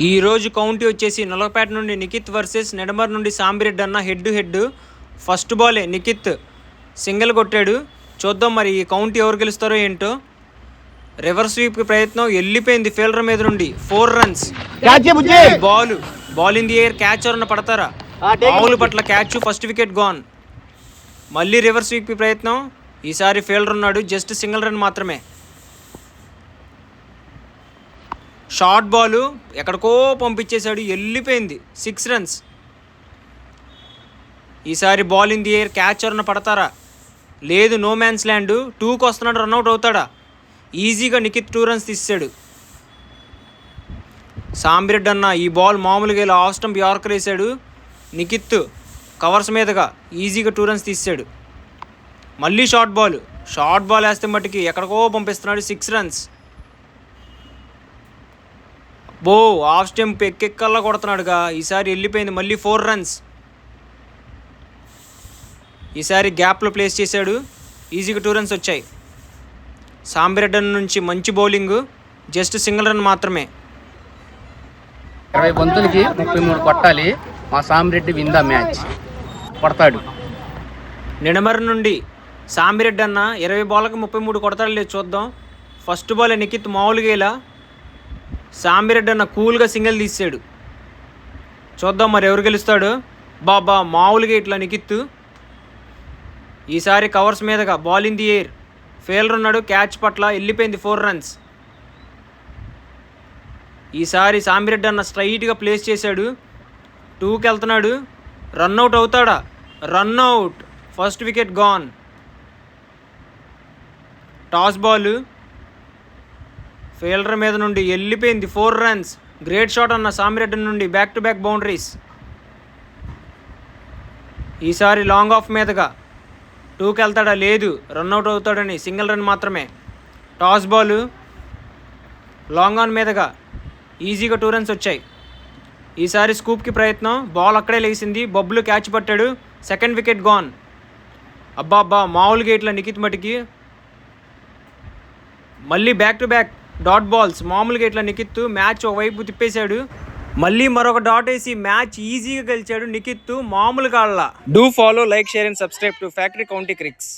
ఈరోజు కౌంటీ వచ్చేసి నలపేట నుండి నిఖిత్ వర్సెస్ నెడమర్ నుండి సాంబిరెడ్డి అన్న హెడ్. ఫస్ట్ బాలే నిఖిత్ సింగిల్ కొట్టాడు. చూద్దాం మరి ఈ కౌంటీ ఎవరు గెలుస్తారో ఏంటో. రివర్స్ స్వీప్ ప్రయత్నం వెళ్ళిపోయింది ఫీల్డర్ మీద నుండి. 4 runs. Ball in the air. Catch ఎవరన్నా పడతారా? మామూలు పట్ల క్యాచ్. First wicket gone. మళ్ళీ రివర్స్ స్వీప్ ప్రయత్నం. ఈసారి ఫీల్డర్ ఉన్నాడు, జస్ట్ సింగిల్ రన్ మాత్రమే. షార్ట్ బాల్ ఎక్కడికో పంపించేశాడు, వెళ్ళిపోయింది. 6 runs. ఈసారి ball in the air. Catch ఎవరన్నా పడతారా? లేదు, నో మ్యాన్స్ ల్యాండ్. 2కి వస్తున్నాడు, రన్అట్ అవుతాడా? ఈజీగా నిఖిత్ 2 runs తీసాడు. సాంబిరెడ్డి అన్న ఈ బాల్ మామూలుగా ఇలా ఆఫ్ స్టంప్ యార్కర్ వేసాడు. నిఖిత్ కవర్స్ మీదుగా ఈజీగా 2 runs తీసాడు. మళ్ళీ షార్ట్ బాల్ వేస్తే మట్టుకి ఎక్కడికో పంపిస్తున్నాడు. 6 runs. ఆఫ్ స్టంప్ ఎక్కెక్కల్లా కొడుతున్నాడుగా. ఈసారి వెళ్ళిపోయింది. మళ్ళీ 4 runs. ఈసారి గ్యాప్లో ప్లేస్ చేశాడు, ఈజీగా 2 runs వచ్చాయి. సాంబిరెడ్డి నుంచి మంచి బౌలింగ్, జస్ట్ సింగిల్ రన్ మాత్రమే. 20 బంతులకి 33 కొట్టాలి. మా సాంబిరెడ్డి విన్ ద మ్యాచ్ కొడతాడు. నిడమర్ నుండి సాంబిరెడ్డి అన్న 20 బాల్కి 33 కొడతాడు. లేదు చూద్దాం. ఫస్ట్ బాల్ నిఖిత్ మామూలుగా ఇలా, సాంబిరెడ్డి అన్న కూల్గా సింగిల్ తీసాడు. చూద్దాం మరి ఎవరు గెలుస్తాడు. మామూలుగా ఇట్లా నిఖిత్. ఈసారి కవర్స్ మీదగా ball in the air. Fielder ఉన్నాడు, క్యాచ్ పట్ల వెళ్ళిపోయింది. 4 runs. ఈసారి సాంబిరెడ్డి అన్న స్ట్రైట్గా ప్లేస్ చేశాడు. 2కి వెళ్తున్నాడు, రన్అట్ అవుతాడా? Run out. First wicket gone. Toss ball fielder మీద నుండి వెళ్ళిపోయింది. 4 runs. గ్రేట్ షాట్ అన్న సాంబిరెడ్డి నుండి. Back to back boundaries. ఈసారి లాంగ్ ఆఫ్ మీదగా 2కి వెళ్తాడా? లేదు, రన్అట్ అవుతాడని. సింగిల్ రన్ మాత్రమే. టాస్ బాల్ లాంగ్ ఆన్ మీదగా ఈజీగా 2 runs వచ్చాయి. ఈసారి స్కూప్కి ప్రయత్నం. బాల్ అక్కడే లేచింది. బబ్లు క్యాచ్ పట్టాడు. Second wicket gone. మామూలుగా ఇట్లా నిఖిత్ మటుకి. మళ్ళీ back to back dot balls. మామూలుగా ఇట్లా నిఖిత్ మ్యాచ్ ఒకవైపు తిప్పేశాడు. మళ్ళీ మరొక డాట్ వేసి మ్యాచ్ ఈజీగా గెలిచాడు నిఖిత్. మామూలుగా. Do follow, like, share and subscribe to Factory County క్రిక్స్.